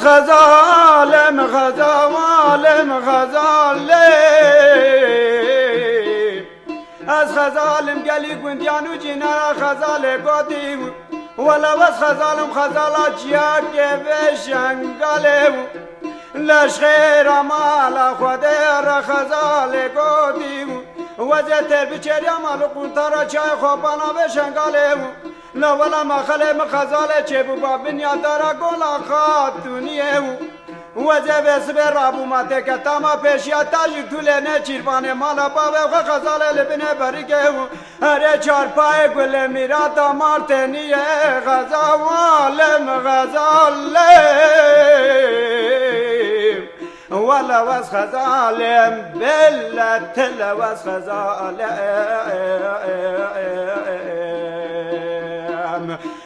غزالم از غزالم گلی گندیانو جینا غزال گادی ولا بس غزالم غزالا جیا که بشنگاله لشخیر مال خودر غزال گادی وزتر بچری مال قنطارا چای خوبانا بشنگاله لا ولا مخله مخزاله چه بابا بنیا دارا گلا خاتونیه وزه بسبر ابو ماته کتاما پیشیا تاج طول نه چیربانه مالا باوه غزاله لبنه بریگه هر چار پای گل میراتا مارتنیه غزالم ولا وس غزالم بلا تل وس غزالم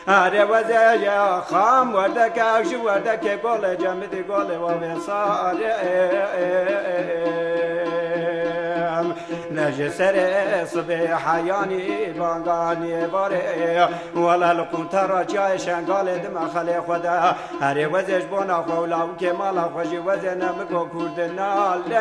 هر وزه یا خام ورده که اکشو ورده که گل جمعی گل و وصارم نجی سر صبح حیانی بانگانی باره ولا لقنطر جای شنگال دم خلی خدا هر وزش بنا خولاو که مالا خوشی وزه نمکو کرد ناله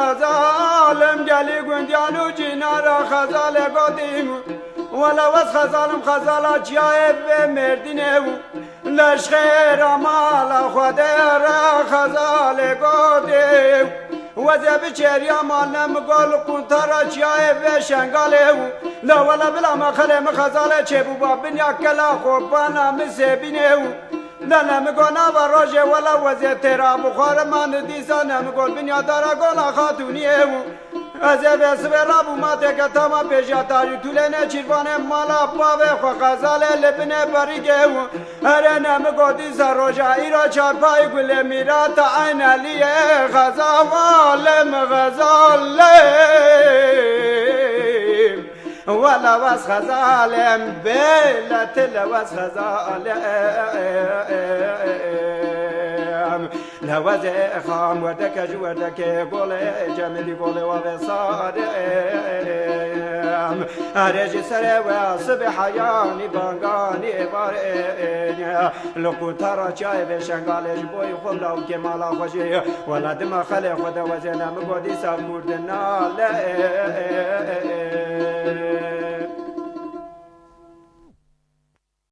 غزالم گلی گندیانو جینارا غزال گادیم ولا وس غزالم غزالا جای به مردینه لشخیر مال خودر غزال گادیم وزه بچری مالم گل قنطارا جای به شنگاله لا ولا بلا مخله مخزاله چه بوبا بنیا کلا خوبانا مسبینه نه نمیگونا و روژه ولا وزه تیرا بخور من دیسا نمیگول بنیا دارا گولا خاتونیه از بسبه رابو ماته که تاما پیشیا تاجو طوله نه چیربانه مالا باوه خو غزاله لبنه بریگه هره نمیگو دیسا روژه ایرا چارپای گله میرا تا عین علیه غزالم ولا وس غزالم بلا تل وس غزالم لوزه خام ودك جودك قول جميل قول وبصارم ارج سر وصبح حياني بانغاني بارين لو ترى جاي بشنغالج بوي خلاو كمال خوشي ولا دم خلي خدا وزنا مقدس كردنا لا